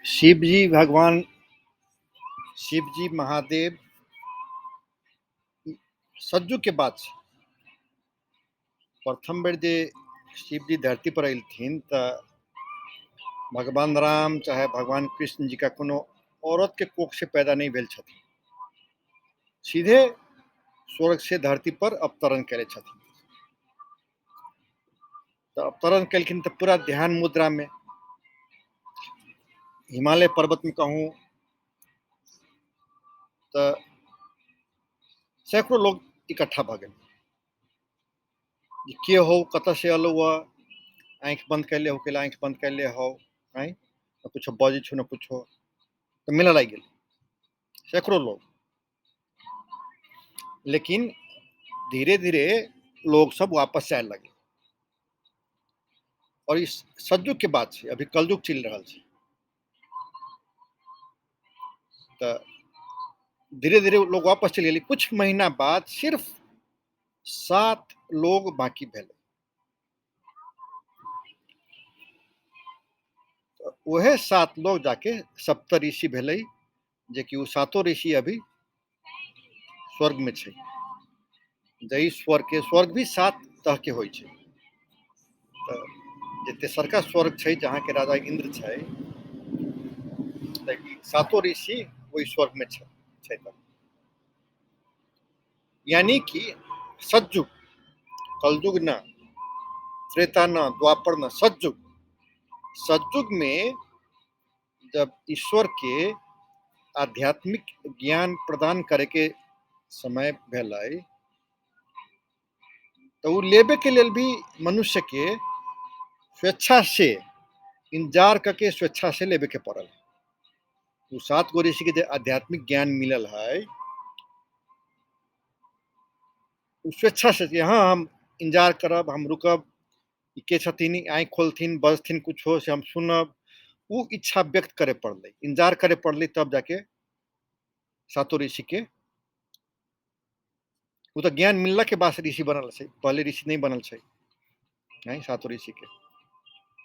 शिव जी भगवान शिव जी महादेव सज्जू के बाद से प्रथम बेर जे शिव जी धरती पर अयलथिन तऽ भगवान राम चाहे भगवान कृष्ण जी का कोनो औरत के कोख से पैदा नहीं भेल छथिन, सीधे स्वर्ग से धरती पर अवतरण कैले छथिन। तऽ अवतरण केलखिन तऽ पूरा ध्यान मुद्रा में हिमालय पर्वत में कहूँ तो सैकड़ों लोग इकट्ठा भ गेल। के हो, कतऽ से अलो हुआ, आँख बंद कैले हो के आँख बंद कैले हो, न कुछो बजे छो न कुछो, तो मिले लग गेल सैकड़ों लोग। लेकिन धीरे धीरे लोग सब वापस से आए लगे और इस सतयुग के बाद से अभी कलयुग चल रहा है। तो धीरे धीरे लोग वापस चले गए। कुछ महीना बाद सिर्फ 7 लोग बाकी भेले। तो वह 7 लोग जाके सप्त ऋषि भेले, जे कि वो 7 ऋषि अभी स्वर्ग में छे। जई स्वर्ग भी 7 तरह के होय छे। तो जे तेसरका स्वर्ग छे जहाँ के राजा इंद्र छे, 7 ऋषि वही स्वर्ग में छे। यानी कि सतयुग, कलयुग न, त्रेता न, द्वापर न, सतयुग। सतयुग में जब ईश्वर के आध्यात्मिक ज्ञान प्रदान करे के समय भेलै, तो वो लेबे के लिए भी मनुष्य के स्वेच्छा से इंतजार करके स्वेच्छा से लेबे के पड़ल। वो 7 गो ऋषि के जो आध्यात्मिक ज्ञान मिलल है, स्वेच्छा से हाँ हम इंतजार करब, हम रुकब, के छथिन, आँख खोलथिन, बजथिन कुछो से हम सुनब, वो इच्छा व्यक्त करे पड़ले, इंतजार करे पड़ले, तब जाके 7 ऋषि के वो तो ज्ञान मिलला के बाद से ऋषि बनल है, पहले ऋषि नहीं बनल है 7 ऋषि के।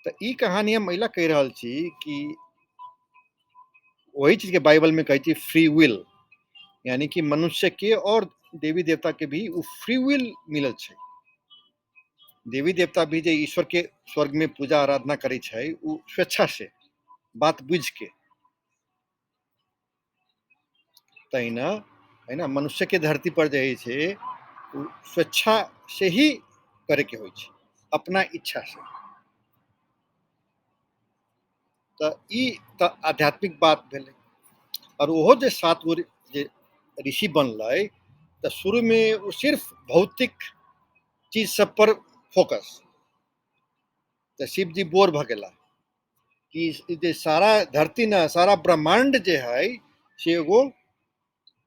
तो ई कहानी हम महिला कह रहा छी कि वही चीज के बाइबल में कहती फ्री विल, यानी कि मनुष्य के और देवी देवता के भी वो फ्री विल मिलल है। देवी देवता भी जो ईश्वर के स्वर्ग में पूजा आराधना करे छै, वो स्वेच्छा से बात बुझ के, तहिना है ना मनुष्य के धरती पर जो है वो स्वेच्छा से ही करे के होय छै, अपना इच्छा से। तो ई तो आध्यात्मिक बात भेले। और वो जो 7 गो ऋषि बनलै, तो शुरू में वो सिर्फ भौतिक चीज सब पर फोकस। तो शिव जी बोर भ गेला कि जे सारा धरती न, सारा ब्रह्मांड जे है से एगो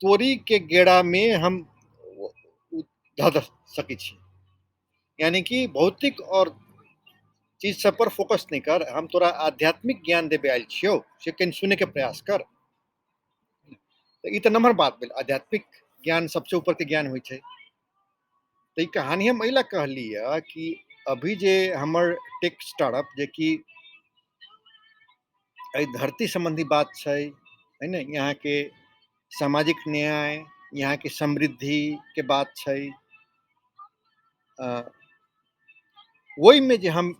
तोरी के गेड़ा में हम धऽ सकै छी। यानी कि भौतिक और चीज सब पर फोकस नहीं कर, हम तोरा आध्यात्मिक ज्ञान देवे आयल छियो, से कहीं सुने के प्रयास कर। तो ई तो नम्हर बात भेल, आध्यात्मिक ज्ञान सबसे ऊपर के ज्ञान होय छै। तो ई कहानी हम एहिला कहली है कि अभी जे हमर टेक स्टार्टअप जे कि धरती संबंधी बात छै, है ना, यहाँ के सामाजिक न्याय, यहाँ के समृद्धि के बात छै, वही में जे हम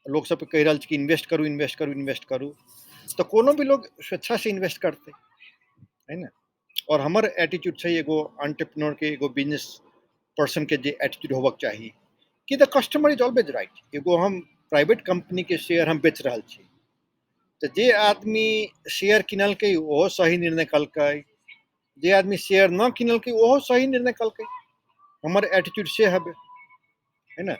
लोग सब कह रहा कि इन्वेस्ट करू, इन्वेस्ट करू, इन्वेस्ट करू, तो कोनो भी लोग स्वेच्छा से इन्वेस्ट करते, है ना। और हमर एटीट्यूड छै एगो एंटरप्रेन्योर के, एगो बिजनेस पर्सन के जे एटीट्यूड होबक चाहिए कि द कस्टमर इज ऑलवेज राइट। एगो हम प्राइवेट कंपनी के शेयर हम बेच रहा छी, तो जे आदमी शेयर किनलकै ओहो सही निर्णय कलकै, जे आदमी शेयर न किनलकै ओहो सही निर्णय कलकै। हमर एटीट्यूड से हबे, है ना।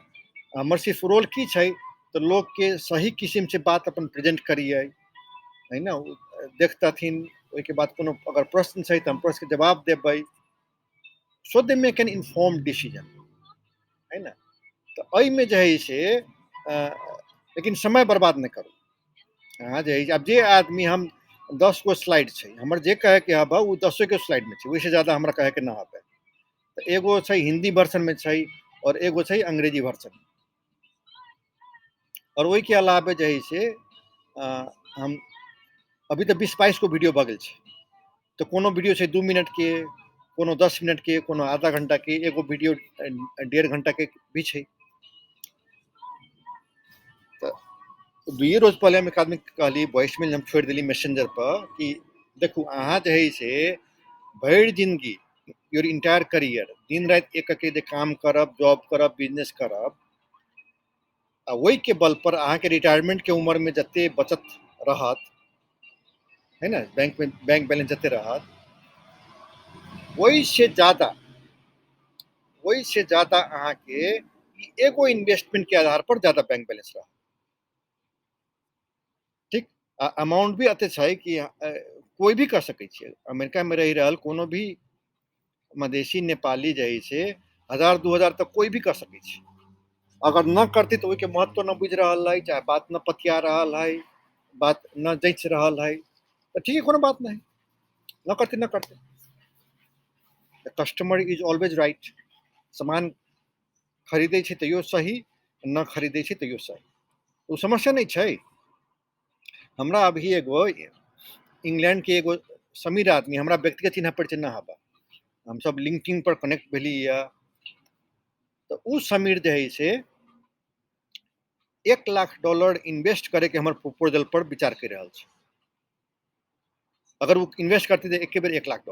हमर सिर्फ रोल की छै, तो लोग के सही किस्म से बात अपन प्रेजेंट करिए, है ना। देखतथिन, ओहिके बाद कोनो अगर प्रश्न छै तो हम प्रश्न के जवाब देबै, सो they make an informed decision, है ना। तो एहि में जे है से लेकिन समय बर्बाद नहीं करू। हाँ जे अब जे आदमी हम 10 गो स्लाइड छै, हमर जे कहे के हब वो 10 गो स्लाइड में छै, वैसे ज्यादा हमरा कहे के ना हबे। तो एगो छै हिंदी वर्जन में छै और एगो छै अंग्रेजी वर्जन। और वही के अलावे जे है से हम अभी तो 20-22 को वीडियो भऽ गेल छै, तो कोनो वीडियो छै 2 मिनट के, कोनो 10 मिनट के, कोनो आधा घंटा के, एगो वीडियो 1.5 घंटा के भी छै। तो 2 रोज पहले हम एक आदमी कहली वॉइस मेल हम छोड़ दिली मैसेंजर पर कि देखू अहाँ जे है से भरि जिंदगी योर इंटायर करियर दिन राति एक के काम करब, जॉब करब, बिजनेस करब, आ वही के बल पर अहाँ के रिटायरमेंट के उम्र में जते बचत रहत है ना, बैंक में बैंक बैलेंस जते रहत, वही से ज्यादा अहाँ के एगो इन्वेस्टमेंट के आधार पर ज्यादा बैंक बैलेंस रहत। ठीक, अमाउंट भी अते छै कि कोई भी कर सकै छै। अमेरिका में रही रहल कोनो भी मधेसी नेपाली जे है से 1000-2000 तक कोई भी कर सकै छै। अगर न करती तो के महत्व न बुझ रहा है, चाहे बात न पतिया रहा है, बात न जच रहा है, तो ठीक है, कोनो बात नहीं, न करते न करते। Customer is always right. सामान खरीदे छै तैयो सही, न खरीदे छै तैयो सही, तो समस्या नहीं छै। हमरा अभी एगो इंग्लैंड के एगो समीर आदमी हमरा व्यक्तिगत चिन्ह परिचय ना हवा, हम सब लिंक्डइन पर कनेक्ट भेली या, तो उ समीर जे है से $1 लाख इन्वेस्ट करे के हमर प्रपोजल पर विचार कर रहा है। अगर वो इन्वेस्ट करते थे एक बेर $1 लाख,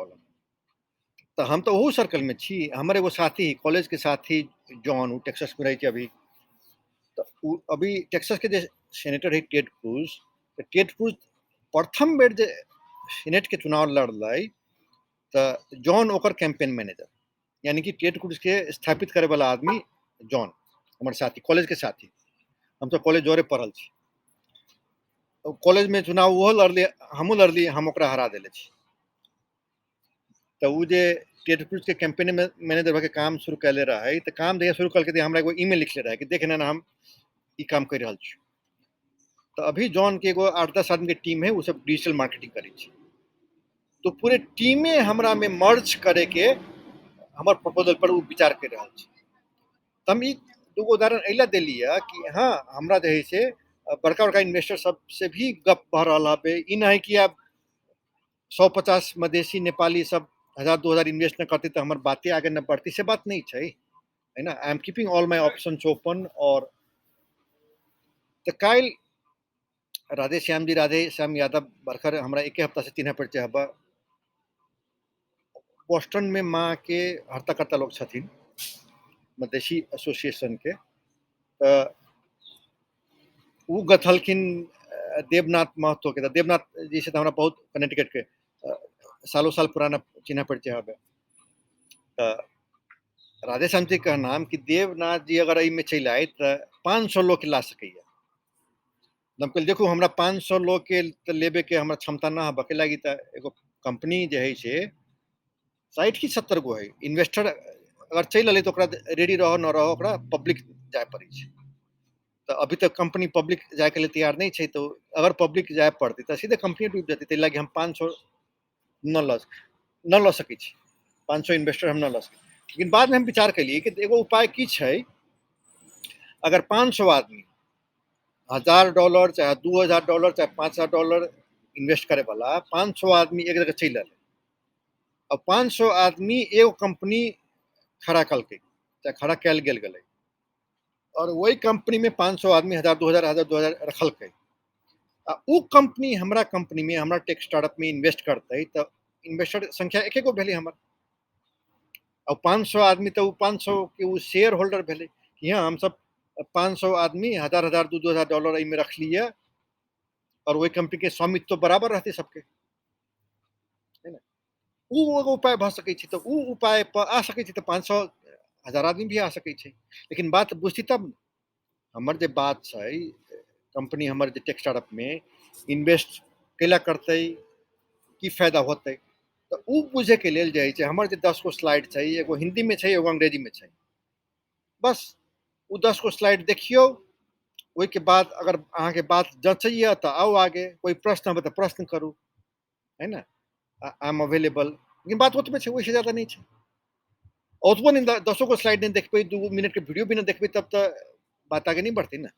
तो हम तो वही सर्कल में छी। हमारे एगो साथी कॉलेज के साथी जॉन, वो टेक्सास में रही थी अभी, तो अभी टेक्सास के जो सेनेटर है टेड क्रूज, तो टेड क्रूज प्रथम बेर जे सीनेट के चुनाव लड़ल, तो जॉन ओकर कैंपेन मैनेजर, यानी कि टेड क्रूज के स्थापित करे वाला आदमी जॉन, हमारे साथी कॉलेज के साथी, हम तो कॉलेज जोरे पढ़ल छी। कॉलेज में चुनाव वो लड़ली, हमू लड़ली, हम ओकरा हरा दिले छी। तो वो जे टेड क्रूज के कैंपेन में मैनेजर भके काम शुरू कैले रहा है, तो काम जहिया शुरू करके हमरा एगो ईमेल लिखले रहा है कि देख ना हम ई काम कर रहा छी। तो अभी जॉन के एगो 8-10 आदमी के टीम है, वो सब डिजिटल मार्केटिंग करे छी। तो पूरे टीमे हमरा में मर्ज करे के हमर प्रपोजल पर वो विचार कर रहा छी। तो हम ई दूगो उदाहरण अइला देली है कि हाँ, हमरा जे है से बड़का बड़का इन्वेस्टर सब से भी गप भऽ रहा है। ई नहीं कि आप 150 मधेसी नेपाली सब 1000-2000 इन्वेस्ट न करते तो हमारे बातें आगे न बढ़ती, से बात नहीं है, है ना। I am keeping all my option open. और तो काल राधे श्याम यादव बरखर हमरा एक हफ्ता से चिन्ह परिचय हवा। बोस्टन में माँ के हर्ता करता लोग छथिन मधेसी एसोसिएशन के, तो वो गथलखिन देवनाथ महतो के। देवनाथ जी से तो हमरा बहुत कनेक्टिकट के सालों साल पुराना चिन्ह परिचय हवे। तो राधे श्याम जी का नाम कि देवनाथ जी अगर में चल आए तो 500 लोग के ला सके। हम कहल देखू हमरा 500 लोग के तो लेबे के हमरा क्षमता ना बके लागी, तो एगो कंपनी जे है से 60 की 70 गो है इन्वेस्टर, अगर चल अले तो रेडी रहो न रहो, पब्लिक जाए पड़े। तो अभी तक कंपनी पब्लिक जाए के लिए तैयार नहीं है, तो अगर पब्लिक जाए पड़ती तो सीधे कंपनी डूब जाती। तो लगे हम 500 न ल सके, 500 इन्वेस्टर हम न ल सके। लेकिन बाद में हम विचार कलिए कि एगो उपाय की है, अगर 500 आदमी $1000 चाहे $2000 चाहे $5000 इन्वेस्ट करे वाला 500 आदमी एक जगह चल रहे, और 500 आदमी एगो कंपनी खड़ा कल के चाहे खड़ा कैल गेल गए, और वही कंपनी में 500 आदमी 1000-2000 रखल के, उ कंपनी हमरा कंपनी में हमरा टेक स्टार्टअप में इन्वेस्ट करते, तो इन्वेस्टर संख्या एक गो भेले हमर, और 500 आदमी तो 500 के वो शेयर होल्डर भेले कि हाँ हम सब 500 आदमी 1000-1000 $2000 में रख लिए, और वही कंपनी के स्वामित्व तो बराबर रहते सबके, है ना। वो एगो उपाय भ सके, तो वो उपाय पर आ सके, तो 500-1000 आदमी भी आ सके। लेकिन बात बुझती तब हमर जे बात है, कंपनी हमर जे टेक स्टार्टअप में इन्वेस्ट कैला करते की फायदा होते, तो वो बुझे के लेल जे है हमर जे 10 गो स्लाइड है, एगो हिंदी में है एगो अंग्रेजी में है, बस वो 10 गो स्लाइड देखियो, वही के बाद अगर अहाँ के बात जचैया तो आओ आगे, कोई प्रश्न हो तो प्रश्न करू, है ना। I am available. लेकिन बात ओतबे है, वैसे ज्यादा नहीं है। ओतबो नहीं 10 गो स्लाइड नहीं देख पे, 2 मिनट के वीडियो भी नहीं देख पे, तब तो बात आगे नहीं बढ़ती ना।